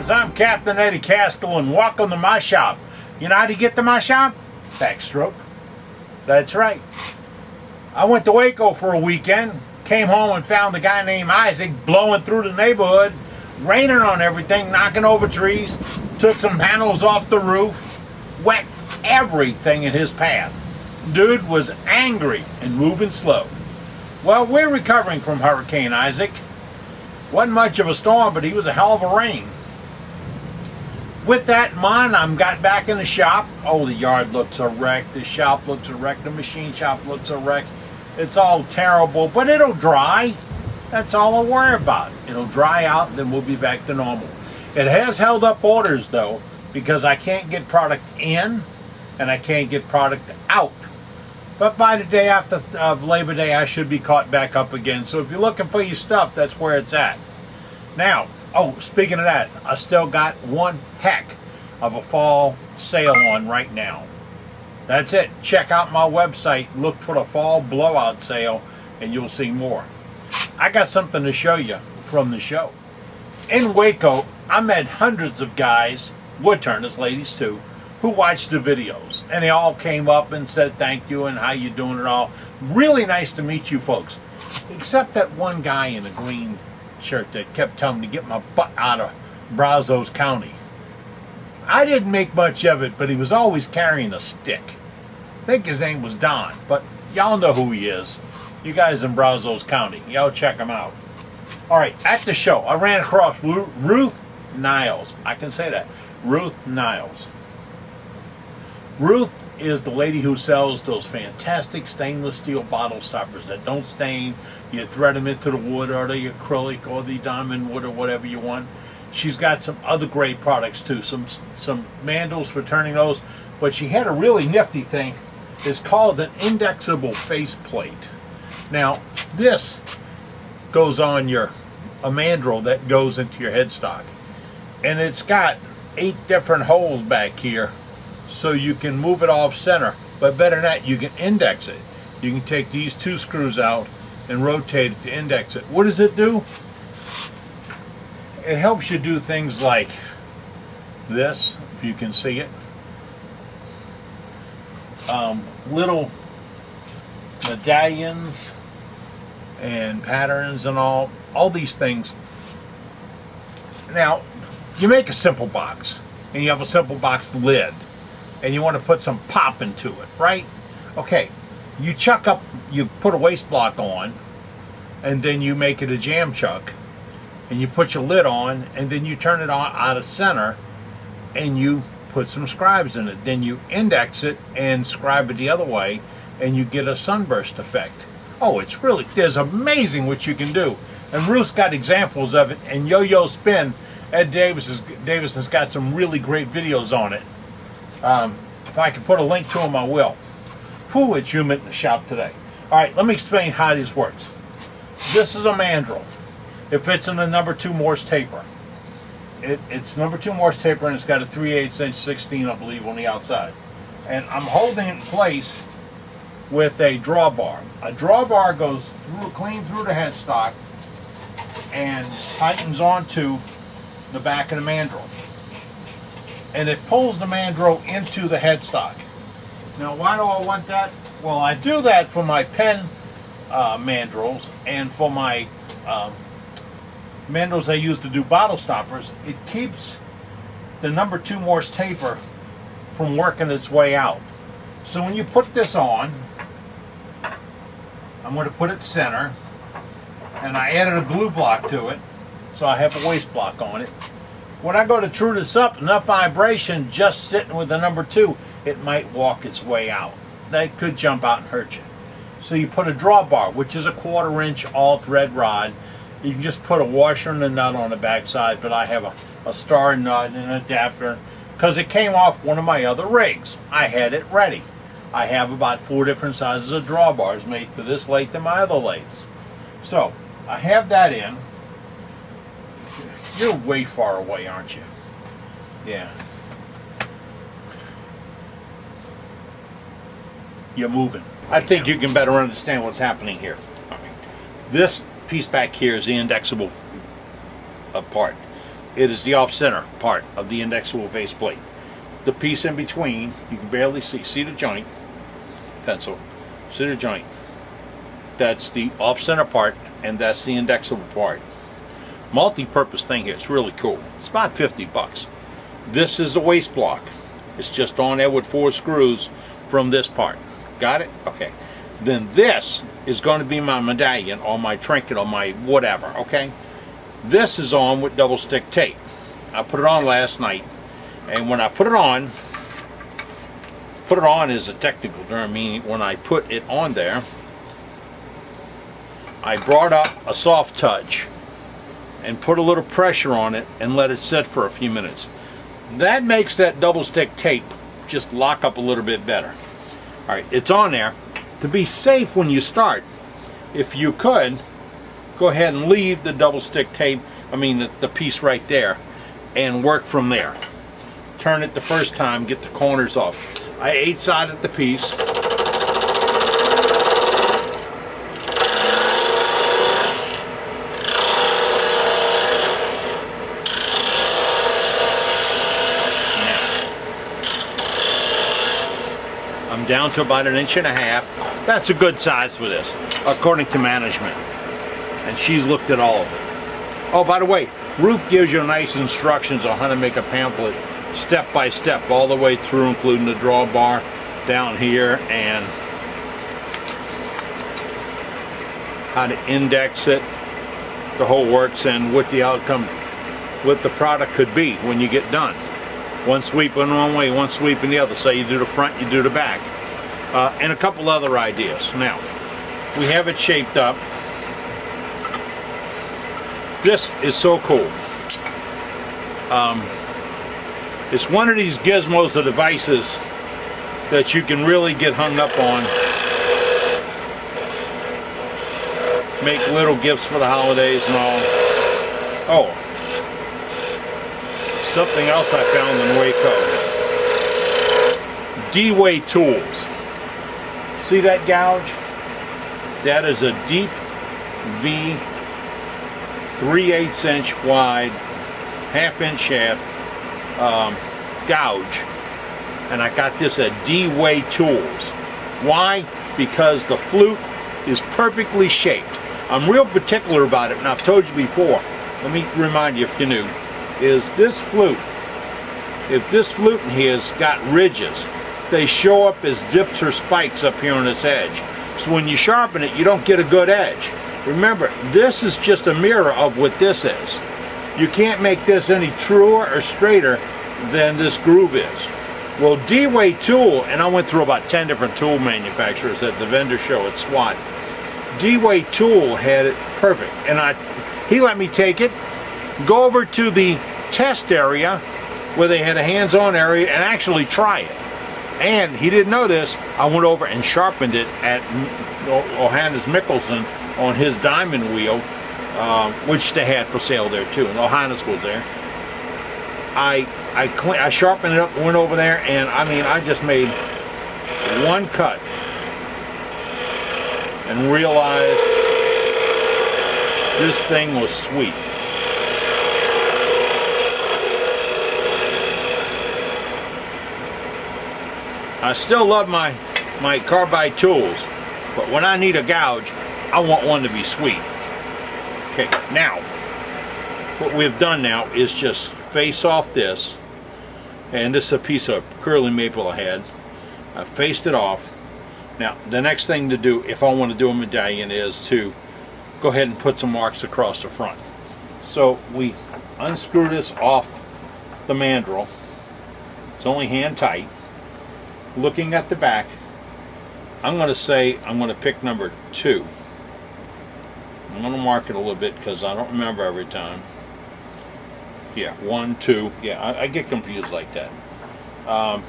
guys, I'm Captain Eddie Castle and welcome to my shop. You know how to get to my shop? Backstroke. That's right. I went to Waco for a weekend, came home and found a guy named Isaac blowing through the neighborhood, raining on everything, knocking over trees, took some panels off the roof, wet everything in his path. Dude was angry and moving slow. Well, we're recovering from Hurricane Isaac. Wasn't much of a storm, but he was a hell of a rain. With that in mind, I got back in the shop. Oh, the yard looks a wreck. The shop looks a wreck. The machine shop looks a wreck. It's all terrible, but it'll dry. That's all I worry about. It'll dry out, and then we'll be back to normal. It has held up orders, though, because I can't get product in, and I can't get product out. But by the day after Labor Day, I should be caught back up again. So if you're looking for your stuff, that's where it's at. Now, oh, speaking of that, I still got one heck of a fall sale on right now. That's it. Check out my website, look for the Fall Blowout sale, and you'll see more. I got something to show you from the show. In Waco, I met hundreds of guys, woodturners, ladies too, who watched the videos, and they all came up and said thank you and how you doing and all. Really nice to meet you folks, except that one guy in a green shirt that kept telling me to get my butt out of Brazos County. I didn't make much of it, but he was always carrying a stick. I think his name was Don, but y'all know who he is. You guys in Brazos County, y'all check him out. All right, at the show, I ran across Ruth Niles. I can say that, Ruth Niles. Ruth is the lady who sells those fantastic stainless steel bottle stoppers that don't stain. You thread them into the wood or the acrylic or the diamond wood or whatever you want. She's got some other great products too, some mandrels for turning those, but she had a really nifty thing. It's called an indexable faceplate. Now, this goes on a mandrel that goes into your headstock, and it's got 8 different holes back here, so you can move it off center. But better than that, you can index it. You can take these 2 screws out and rotate it to index it. What does it do? It helps you do things like this, if you can see it. Little medallions and patterns and all these things. Now, you make a simple box, and you have a simple box lid, and you want to put some pop into it, right? Okay, you put a waste block on, and then you make it a jam chuck, and you put your lid on, and then you turn it on out of center, and you put some scribes in it. Then you index it and scribe it the other way, and you get a sunburst effect. Oh, it's amazing what you can do. And Ruth's got examples of it, and Yo-Yo Spin, Ed Davison's got some really great videos on it. If I can put a link to them, I will. Whew, it's humid in the shop today. All right, let me explain how this works. This is a mandrel. It fits in the number 2 Morse taper. It's number 2 Morse taper, and it's got a 3/8 inch 16, I believe, on the outside. And I'm holding it in place with a drawbar. A drawbar goes clean through the headstock and tightens onto the back of the mandrel. And it pulls the mandrel into the headstock. Now, why do I want that? Well, I do that for my pen mandrels and for my mandrels I use to do bottle stoppers. It keeps the number 2 Morse taper from working its way out. So when you put this on, I'm going to put it center, and I added a glue block to it, so I have a waste block on it. When I go to true this up, enough vibration just sitting with the number 2, it might walk its way out. That could jump out and hurt you. So you put a drawbar, which is a 1/4 inch all thread rod. You can just put a washer and a nut on the back side, but I have a star nut and an adapter because it came off one of my other rigs. I had it ready. I have about 4 different sizes of drawbars made for this lathe and my other lathes. So I have that in. You're way far away, aren't you? Yeah. You're moving. I think you can better understand what's happening here. This piece back here is the indexable part. it is the off-center part of the indexable faceplate. The piece in between, you can barely see the joint, pencil, see the joint. That's the off-center part, and that's the indexable part. Multi-purpose thing here. It's really cool. It's about 50 bucks. This is a waist block. It's just on there with 4 screws from this part. Got it? Okay. Then this is going to be my medallion or my trinket or my whatever, okay? This is on with double stick tape. I put it on last night, and when I put it on is a technical term, meaning when I put it on there, I brought up a soft touch and put a little pressure on it and let it sit for a few minutes. That makes that double stick tape just lock up a little bit better. All right, it's on there. To be safe when you start, if you could, go ahead and leave the double stick tape, the piece right there, and work from there. Turn it the first time, get the corners off. I 8-sided the piece. I'm down to about 1.5 inches. That's a good size for this, according to management. And she's looked at all of it. Oh, by the way, Ruth gives you nice instructions on how to make a pamphlet step by step all the way through, including the drawbar down here and how to index it, the whole works, and what the outcome, what the product could be when you get done. One sweep in one way, one sweep in the other. Say you do the front, you do the back. And a couple other ideas. Now, we have it shaped up. This is so cool. It's one of these gizmos or devices that you can really get hung up on. Make little gifts for the holidays and all. Oh, something else I found in Waco. D-Way tools. See that gouge? That is a deep V 3/8 inch wide, 1/2 inch shaft gouge. And I got this at D-Way Tools. Why? Because the flute is perfectly shaped. I'm real particular about it, and I've told you before. Let me remind you if you're new. Is this flute, if this flute in here has got ridges, they show up as dips or spikes up here on this edge. So when you sharpen it, you don't get a good edge. Remember, this is just a mirror of what this is. You can't make this any truer or straighter than this groove is. Well, D-Way Tool, and I went through about 10 different tool manufacturers at the vendor show at SWAT. D-Way Tool had it perfect, and he let me take it, go over to the test area where they had a hands-on area and actually try it. And he didn't know this, I went over and sharpened it at Johannes Mikkelsen on his diamond wheel, which they had for sale there too, and Johannes was there. I sharpened it up, went over there, and I just made one cut and realized this thing was sweet. I still love my carbide tools, but when I need a gouge, I want one to be sweet. Okay, now, what we've done now is just face off this, and this is a piece of curly maple I had. I faced it off. Now, the next thing to do, if I want to do a medallion, is to go ahead and put some marks across the front. So we unscrew this off the mandrel. It's only hand tight. Looking at the back, I'm going to pick number 2. I'm going to mark it a little bit because I don't remember every time. Yeah, 1, 2. Yeah, I get confused like that. I'll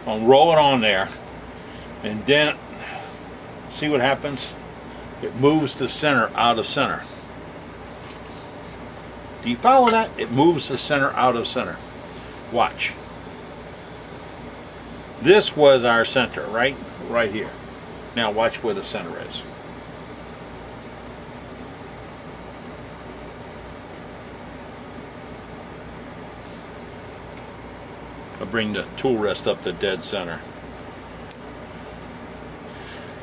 roll it on there, and then see what happens. It moves the center out of center. Do you follow that? It moves the center out of center. Watch. This was our center, right here. Now watch where the center is. I'll bring the tool rest up to dead center.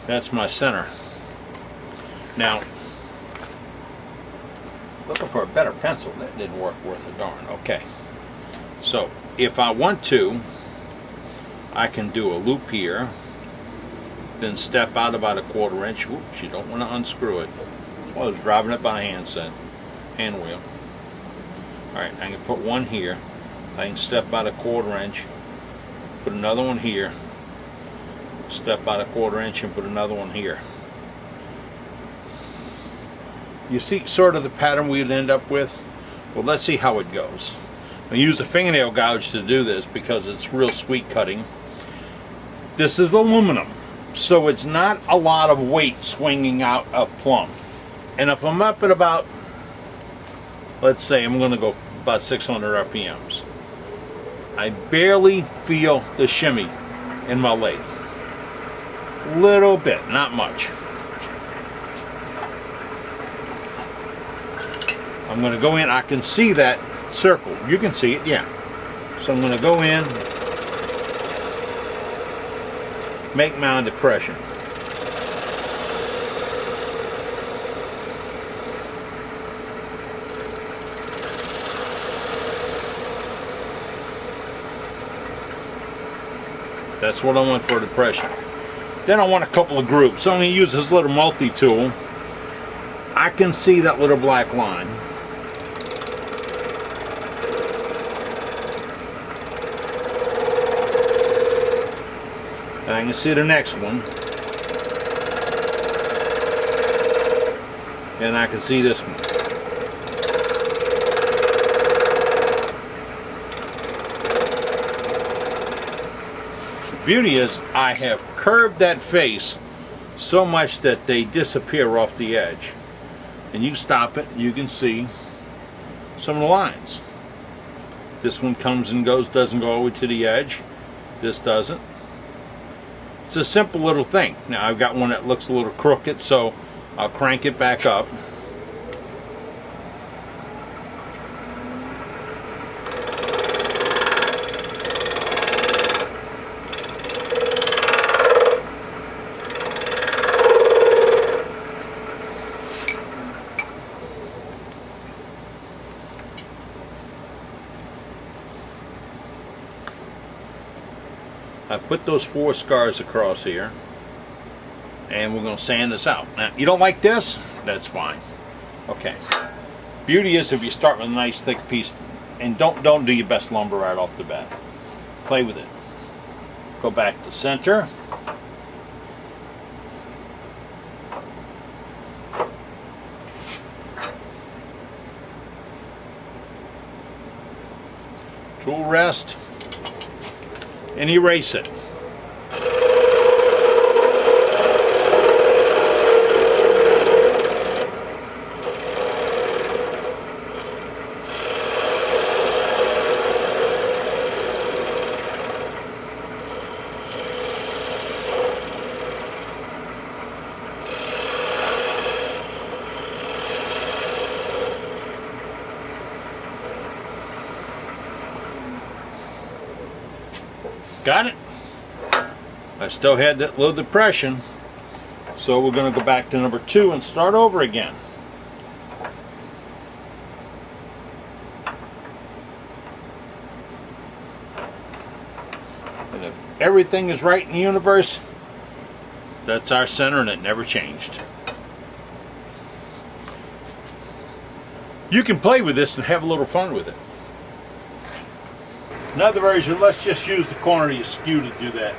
That's my center. Now, looking for a better pencil. That didn't work worth a darn. Okay. So, if I want to, I can do a loop here, then step out about a 1/4 inch. Oops, you don't want to unscrew it. Well, I was driving it by hand wheel. Alright, I can put one here. I can step out a 1/4 inch, put another one here, step out a 1/4 inch and put another one here. You see sort of the pattern we'd end up with? Well, let's see how it goes. I use a fingernail gouge to do this because it's real sweet cutting. This is aluminum, so it's not a lot of weight swinging out of plumb. And if I'm up at about, let's say I'm going to go about 600 RPMs, I barely feel the shimmy in my lathe. Little bit, not much. I'm going to go in, I can see that circle. You can see it, yeah. So I'm going to go in, make my depression. That's what I want for depression. Then I want a couple of grooves. So I'm going to use this little multi-tool. I can see that little black line. And I can see the next one. And I can see this one. The beauty is I have curved that face so much that they disappear off the edge. And you stop it, you can see some of the lines. This one comes and goes, doesn't go all the way to the edge. This doesn't. It's a simple little thing. Now I've got one that looks a little crooked, so I'll crank it back up. I've put those 4 scars across here, and we're going to sand this out. Now, you don't like this? That's fine. Okay. Beauty is if you start with a nice thick piece, and don't do your best lumber right off the bat. Play with it. Go back to center. Tool rest. And erase it. Got it? I still had that low depression, so we're going to go back to number 2 and start over again. And if everything is right in the universe, that's our center and it never changed. You can play with this and have a little fun with it. Another version, let's just use the corner of your skew to do that.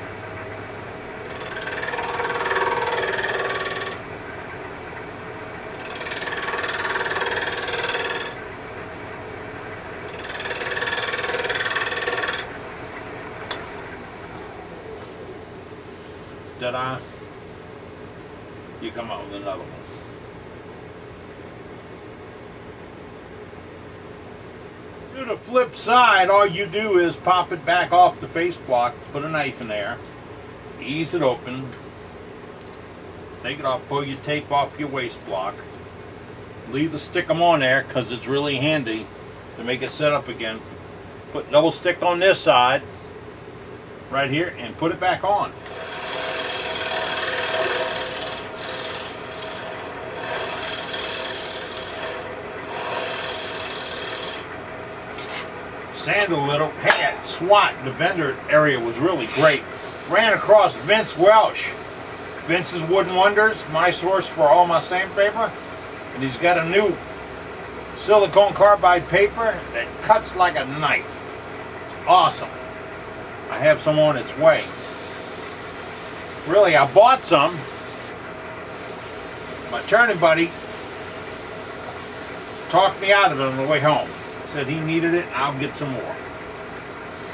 Ta-da! You come out with another one. To the flip side, all you do is pop it back off the face block, put a knife in there, ease it open, take it off, pull your tape off your waste block, leave the stick-em on there because it's really handy to make it set up again. Put double stick on this side, right here and put it back on. Sand a little. Hey, at SWAT, the vendor area was really great. Ran across Vince Welsh. Vince's Wooden Wonders, my source for all my sandpaper. And he's got a new silicone carbide paper that cuts like a knife. It's awesome. I have some on its way. Really, I bought some. My turning buddy talked me out of it on the way home. Said he needed it, I'll get some more.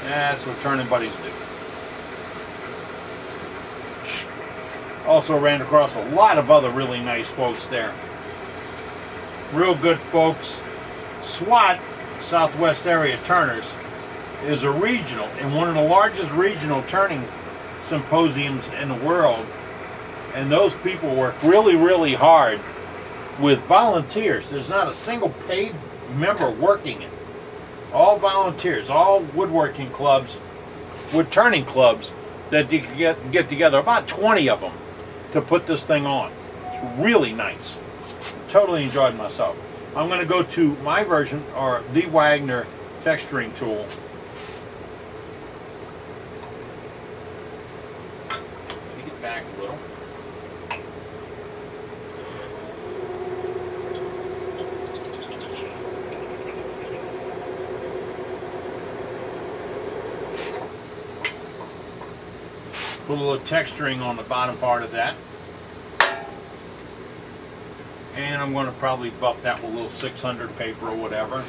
That's what turning buddies do. Also ran across a lot of other really nice folks there. Real good folks. SWAT, Southwest Area Turners, is a regional and one of the largest regional turning symposiums in the world. And those people work really, really hard with volunteers. There's not a single paid member working it. All volunteers, all woodworking clubs, wood turning clubs that you can get together, about 20 of them, to put this thing on. It's really nice. Totally enjoyed myself. I'm going to go to my version, or the Wagner texturing tool. Let me get back a little. Put a little texturing on the bottom part of that. And I'm going to probably buff that with a little 600 paper or whatever.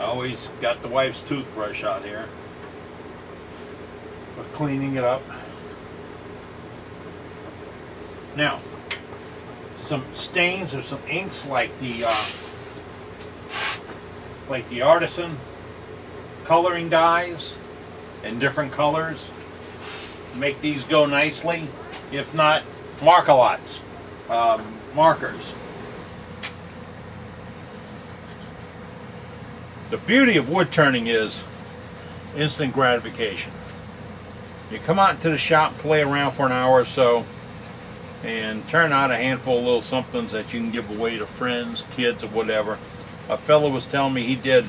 Always got the wife's toothbrush out here for cleaning it up. Now, some stains or some inks like the artisan coloring dyes in different colors make these go nicely. If not, Markalots, markers. The beauty of wood turning is instant gratification. You come out into the shop, play around for an hour or so, and turn out a handful of little somethings that you can give away to friends, kids, or whatever. A fellow was telling me he did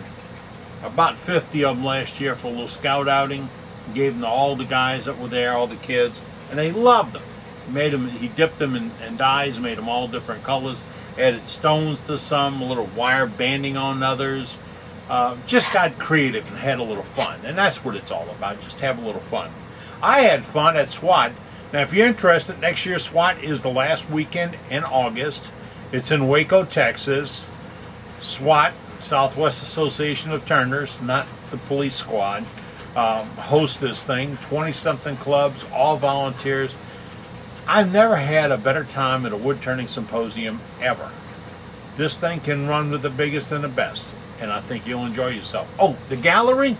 about 50 of them last year for a little scout outing. Gave them to all the guys that were there, all the kids, and they loved them. He dipped them in dyes, made them all different colors, added stones to some, a little wire banding on others. Just got creative and had a little fun, and that's what it's all about, just have a little fun. I had fun at SWAT. Now, if you're interested, next year's SWAT is the last weekend in August. It's in Waco, Texas. SWAT, Southwest Association of Turners, not the police squad, host this thing. 20-something clubs, all volunteers. I've never had a better time at a wood turning symposium ever. This thing can run with the biggest and the best, and I think you'll enjoy yourself. Oh, the gallery?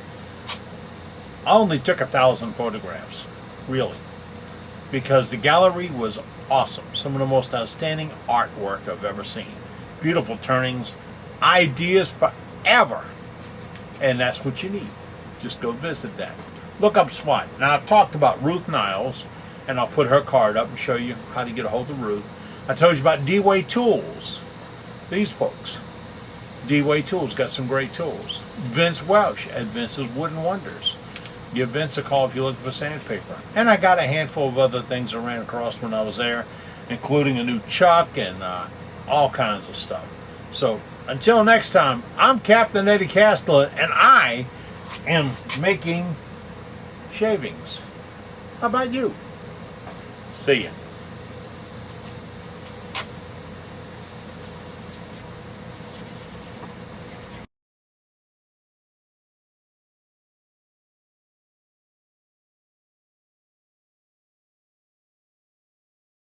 I only took 1,000 photographs, really, because the gallery was awesome. Some of the most outstanding artwork I've ever seen. Beautiful turnings, ideas forever, and that's what you need. Just go visit that. Look up SWAT. Now, I've talked about Ruth Niles, and I'll put her card up and show you how to get a hold of Ruth. I told you about D-Way Tools. These folks. D-Way Tools got some great tools. Vince Welsh at Vince's Wooden Wonders. Give Vince a call if you're looking for sandpaper. And I got a handful of other things I ran across when I was there, including a new chuck and all kinds of stuff. So, until next time, I'm Captain Eddie Castellan, and I am making shavings. How about you? See ya.